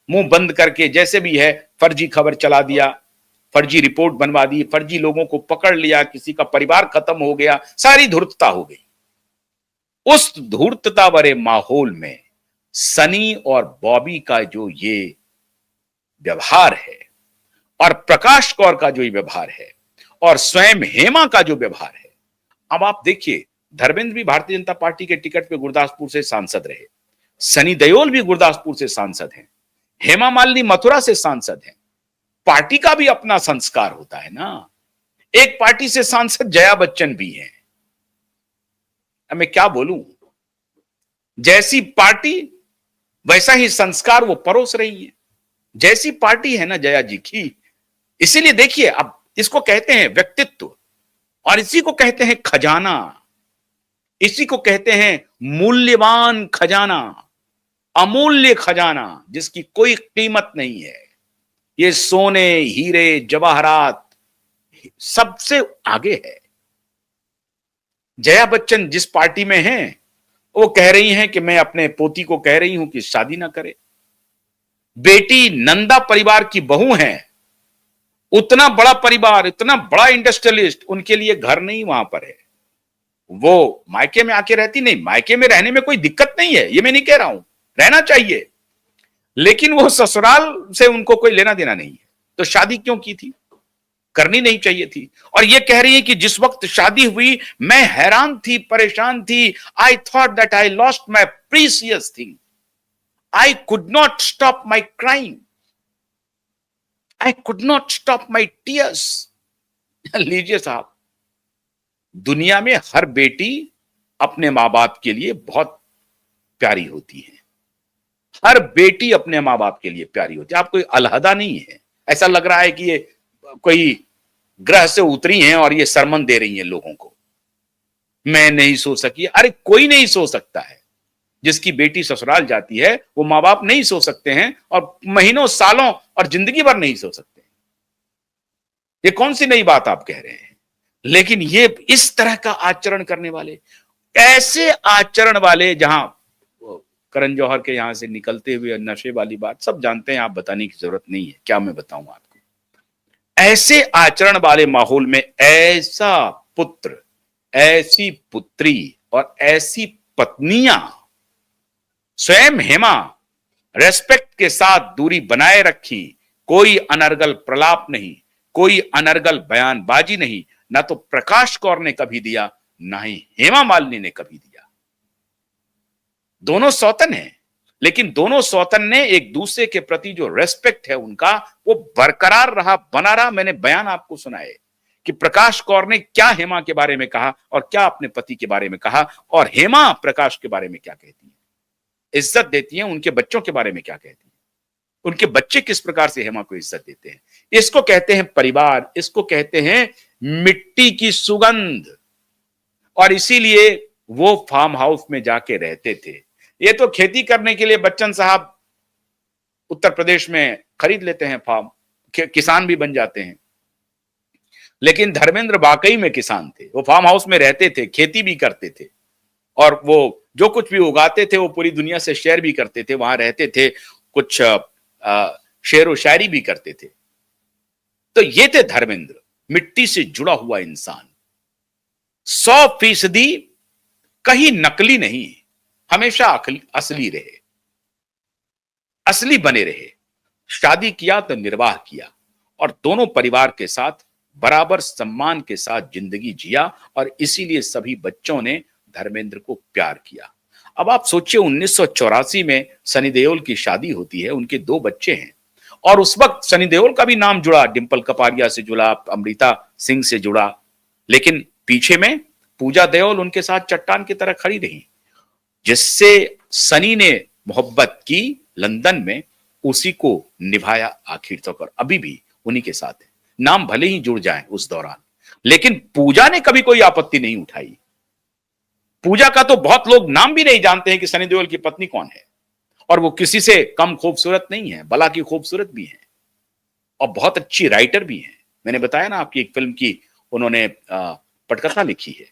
मुंह बंद करके जैसे भी है फर्जी खबर चला दिया, फर्जी रिपोर्ट बनवा दी, फर्जी लोगों को पकड़ लिया, किसी का परिवार खत्म हो गया, सारी धूर्तता हो गई। उस धूर्तता भरे माहौल में सनी और बॉबी का जो ये व्यवहार है और प्रकाश कौर का जो ये व्यवहार है और स्वयं हेमा का जो व्यवहार है, अब आप देखिए, धर्मेंद्र भी भारतीय जनता पार्टी के टिकट पे गुरदासपुर से सांसद रहे, सनी देओल भी गुरदासपुर से सांसद हैं, हेमा मालिनी मथुरा से सांसद हैं। पार्टी का भी अपना संस्कार होता है ना। एक पार्टी से सांसद जया बच्चन भी हैं। अब मैं क्या बोलूं, जैसी पार्टी वैसा ही संस्कार वो परोस रही है। जैसी पार्टी है ना जया जी की, इसीलिए देखिए, अब इसको कहते हैं व्यक्तित्व और इसी को कहते हैं खजाना, इसी को कहते हैं मूल्यवान खजाना, अमूल्य खजाना जिसकी कोई कीमत नहीं है। ये सोने, हीरे, जवाहरात सबसे आगे है। जया बच्चन जिस पार्टी में हैं, वो कह रही हैं कि मैं अपने पोती को कह रही हूं कि शादी ना करे। बेटी नंदा परिवार की बहू है, उतना बड़ा परिवार, इतना बड़ा इंडस्ट्रियलिस्ट, उनके लिए घर नहीं वहां पर है। वो मायके में आके रहती नहीं, मायके में रहने में कोई दिक्कत नहीं है, ये मैं नहीं कह रहा हूं, रहना चाहिए, लेकिन वो ससुराल से उनको कोई लेना देना नहीं है। तो शादी क्यों की थी? करनी नहीं चाहिए थी। और ये कह रही है कि जिस वक्त शादी हुई मैं हैरान थी, परेशान थी। I thought that I lost my precious thing, I could not stop my crime, I could not stop my tears. लीजिए साहब, दुनिया में हर बेटी अपने मां बाप के लिए बहुत प्यारी होती है। हर बेटी अपने मां बाप के लिए प्यारी होती है। आप कोई अलहदा नहीं है। ऐसा लग रहा है कि ये कोई ग्रह से उतरी हैं और ये सरमन दे रही हैं लोगों को। मैं नहीं सो सकी, अरे कोई नहीं सो सकता है। जिसकी बेटी ससुराल जाती है वो मां बाप नहीं सो सकते हैं, और महीनों, सालों और जिंदगी भर नहीं सो सकते। ये कौन सी नई बात आप कह रहे हैं? लेकिन ये इस तरह का आचरण करने वाले, ऐसे आचरण वाले, जहां करण जौहर के यहां से निकलते हुए नशे वाली बात सब जानते हैं, आप बताने की जरूरत नहीं है, क्या मैं बताऊं आपको। ऐसे आचरण वाले माहौल में ऐसा पुत्र, ऐसी पुत्री और ऐसी पत्नियां, स्वयं हेमा रेस्पेक्ट के साथ दूरी बनाए रखी, कोई अनर्गल प्रलाप नहीं, कोई अनर्गल बयानबाजी नहीं, ना तो प्रकाश कौर ने कभी दिया, ना ही हेमा मालिनी ने कभी दिया। दोनों सौतन हैं, लेकिन दोनों सौतन ने एक दूसरे के प्रति जो रेस्पेक्ट है उनका, वो बरकरार रहा, बना रहा। मैंने बयान आपको सुनाए कि प्रकाश कौर ने क्या हेमा के बारे में कहा और क्या अपने पति के बारे में कहा, और हेमा प्रकाश के बारे में क्या कहती है, इज्जत देती है, उनके बच्चों के बारे में क्या कहती है, उनके बच्चे किस प्रकार से हेमा को इज्जत देते हैं। इसको कहते हैं परिवार, इसको कहते हैं मिट्टी की सुगंध। और इसीलिए वो फार्म हाउस में जाके रहते थे। ये तो खेती करने के लिए बच्चन साहब उत्तर प्रदेश में खरीद लेते हैं फार्म, किसान भी बन जाते हैं, लेकिन धर्मेंद्र वाकई में किसान थे। वो फार्म हाउस में रहते थे, खेती भी करते थे, और वो जो कुछ भी उगाते थे वो पूरी दुनिया से शेयर भी करते थे, वहां रहते थे, कुछ शेर व शायरी भी करते थे। तो ये थे धर्मेंद्र, मिट्टी से जुड़ा हुआ इंसान, 100% कहीं नकली नहीं, हमेशा असली रहे, असली बने रहे। शादी किया तो निर्वाह किया, और दोनों परिवार के साथ बराबर सम्मान के साथ जिंदगी जिया, और इसीलिए सभी बच्चों ने धर्मेंद्र को प्यार किया। अब आप सोचिए, 1984 में सनी देओल की शादी होती है, उनके 2 बच्चे हैं, और उस वक्त सनी देओल का भी नाम जुड़ा, डिंपल कपाड़िया से जुड़ा, अमृता सिंह से जुड़ा, लेकिन पीछे में पूजा देओल उनके साथ चट्टान की तरह खड़ी रही। जिससे सनी ने मोहब्बत की लंदन में, उसी को निभाया आखिर तक, और अभी भी उन्हीं के साथ है। नाम भले ही जुड़ जाए उस दौरान, लेकिन पूजा ने कभी कोई आपत्ति नहीं उठाई। पूजा का तो बहुत लोग नाम भी नहीं जानते हैं कि सनी देओल की पत्नी कौन है, और वो किसी से कम खूबसूरत नहीं है, भला की खूबसूरत भी है, और बहुत अच्छी राइटर भी है। मैंने बताया ना आपकी एक फिल्म की उन्होंने पटकथा लिखी है।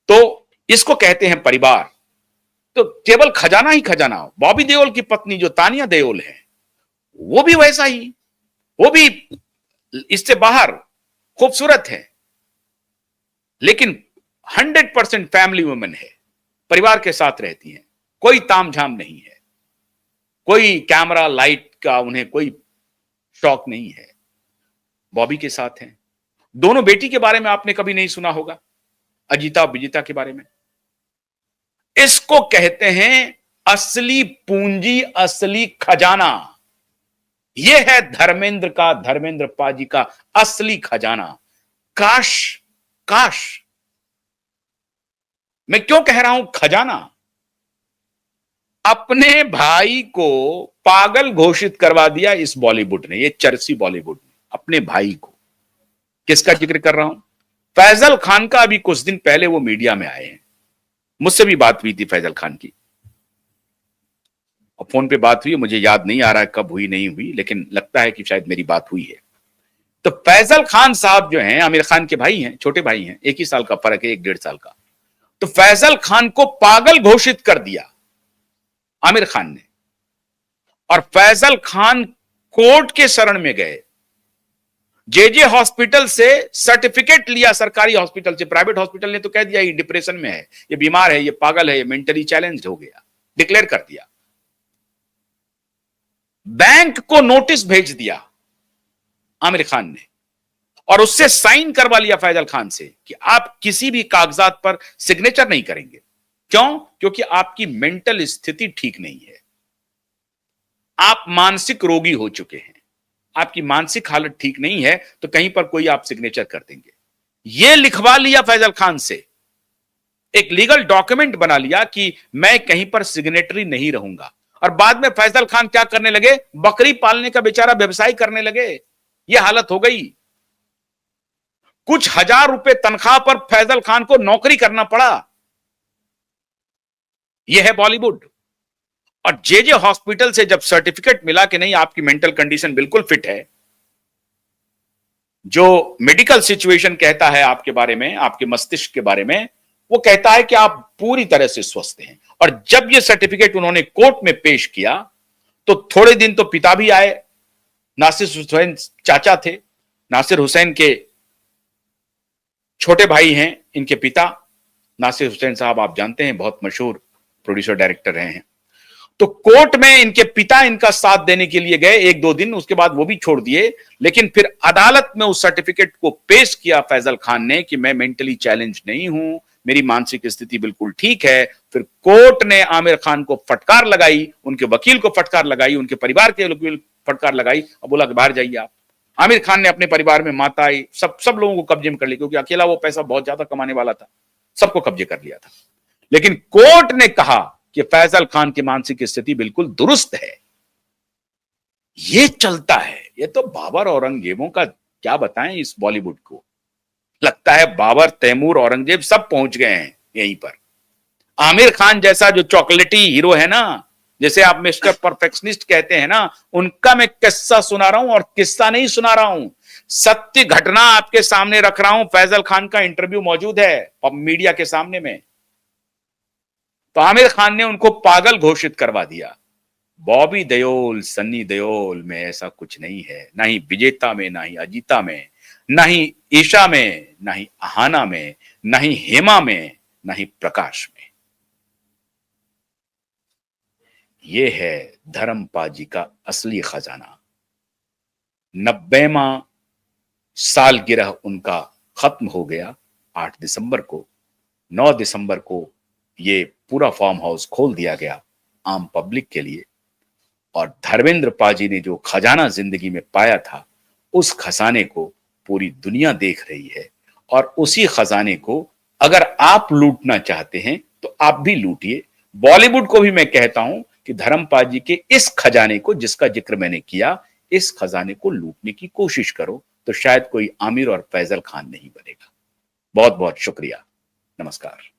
तो इसको कहते हैं परिवार, तो केवल खजाना ही खजाना। बॉबी देओल की पत्नी जो तानिया देओल है, वो भी वैसा ही, वो भी इससे बाहर खूबसूरत है, लेकिन 100% फैमिली वुमेन है, परिवार के साथ रहती हैं, कोई तामझाम नहीं है, कोई कैमरा लाइट का उन्हें कोई शौक नहीं है, बॉबी के साथ हैं। दोनों बेटी के बारे में आपने कभी नहीं सुना होगा, अजीता और विजिता के बारे में। इसको कहते हैं असली पूंजी, असली खजाना। यह है धर्मेंद्र का, धर्मेंद्र पाजी का असली खजाना। काश, काश, मैं क्यों कह रहा हूं खजाना, अपने भाई को पागल घोषित करवा दिया इस बॉलीवुड ने, ये चरसी बॉलीवुड ने, अपने भाई को। किसका जिक्र कर रहा हूं? फैजल खान का। अभी कुछ दिन पहले वो मीडिया में आए हैं, मुझसे भी बात हुई थी फैजल खान की, और फोन पे बात हुई, मुझे याद नहीं आ रहा है कब हुई नहीं हुई, लेकिन लगता है कि शायद मेरी बात हुई है। तो फैजल खान साहब जो हैं, आमिर खान के भाई हैं, छोटे भाई हैं, एक ही साल का फर्क है, 1-1.5 साल का। तो फैजल खान को पागल घोषित कर दिया आमिर खान ने, और फैजल खान कोर्ट के शरण में गए। जेजे हॉस्पिटल से सर्टिफिकेट लिया, सरकारी हॉस्पिटल से। प्राइवेट हॉस्पिटल ने तो कह दिया ये डिप्रेशन में है, ये बीमार है, ये पागल है, ये मेंटली चैलेंज हो गया, डिक्लेयर कर दिया। बैंक को नोटिस भेज दिया आमिर खान ने, और उससे साइन करवा लिया फैजल खान से कि आप किसी भी कागजात पर सिग्नेचर नहीं करेंगे। क्यों? क्योंकि आपकी मेंटल स्थिति ठीक नहीं है, आप मानसिक रोगी हो चुके हैं, आपकी मानसिक हालत ठीक नहीं है, तो कहीं पर कोई आप सिग्नेचर कर देंगे। यह लिखवा लिया फैजल खान से, एक लीगल डॉक्यूमेंट बना लिया कि मैं कहीं पर सिग्नेटरी नहीं रहूंगा। और बाद में फैजल खान क्या करने लगे? बकरी पालने का बेचारा व्यवसाय करने लगे। यह हालत हो गई। कुछ हजार रुपए तनख्वाह पर फैजल खान को नौकरी करना पड़ा। यह है बॉलीवुड। और जेजे हॉस्पिटल से जब सर्टिफिकेट मिला कि नहीं, आपकी मेंटल कंडीशन बिल्कुल फिट है, जो मेडिकल सिचुएशन कहता है आपके बारे में, आपके मस्तिष्क के बारे में, वो कहता है कि आप पूरी तरह से स्वस्थ हैं। और जब ये सर्टिफिकेट उन्होंने कोर्ट में पेश किया, तो थोड़े दिन तो पिता भी आए, नासिर हुसैन चाचा थे, नासिर हुसैन के छोटे भाई हैं इनके पिता। नासिर हुसैन साहब आप जानते हैं, बहुत मशहूर प्रोड्यूसर डायरेक्टर रहे हैं। तो कोर्ट में इनके पिता इनका साथ देने के लिए गए 1-2 दिन, उसके बाद वो भी छोड़ दिए। लेकिन फिर अदालत में उस सर्टिफिकेट को पेश किया फैजल खान ने कि मैं मेंटली चैलेंज नहीं हूं, मेरी मानसिक स्थिति बिल्कुल ठीक है। फिर कोर्ट ने आमिर खान को फटकार लगाई, उनके वकील को फटकार लगाई, उनके परिवार के वकील फटकार लगाई, और बोला कि बाहर जाइए आप। आमिर खान ने अपने परिवार में माता आई, सब लोगों को कब्जे में कर लिया, क्योंकि अकेला वो पैसा बहुत ज्यादा कमाने वाला था, सबको कब्जे कर लिया था। लेकिन कोर्ट ने कहा कि फैजल खान की मानसिक स्थिति बिल्कुल दुरुस्त है। ये चलता है। ये तो बाबर औरंगजेबों का क्या बताएं इस बॉलीवुड को। लगता है बाबर, तैमूर, औरंगजेब सब पहुंच गए हैं यहीं पर। आमिर खान जैसा जो चॉकलेटी हीरो है ना, जैसे आप मिस्टर परफेक्शनिस्ट कहते हैं ना, उनका मैं किस्सा सुना रहा हूं, और किस्सा नहीं सुना रहा हूं, सत्य घटना आपके सामने रख रहा हूं। फैजल खान का इंटरव्यू मौजूद है मीडिया के सामने में। तो आमिर खान ने उनको पागल घोषित करवा दिया। बॉबी देओल, सन्नी देओल में ऐसा कुछ नहीं है, ना ही विजेता में, ना ही अजीता में, ना ही ईशा में, ना ही अहाना में, ना ही हेमा में, ना ही प्रकाश में। यह है धर्मपाजी का असली खजाना। 90वां सालगिरह उनका खत्म हो गया 8 दिसंबर को। 9 दिसंबर को ये पूरा फार्म हाउस खोल दिया गया आम पब्लिक के लिए। और धर्मेंद्र पाजी ने जो खजाना जिंदगी में पाया था, उस खजाने को पूरी दुनिया देख रही है। और उसी खजाने को अगर आप लूटना चाहते हैं तो आप भी लूटिए। बॉलीवुड को भी मैं कहता हूं कि धर्मपाजी के इस खजाने को, जिसका जिक्र मैंने किया, इस खजाने को लूटने की कोशिश करो, तो शायद कोई आमिर और फैजल खान नहीं बनेगा। बहुत बहुत शुक्रिया। नमस्कार।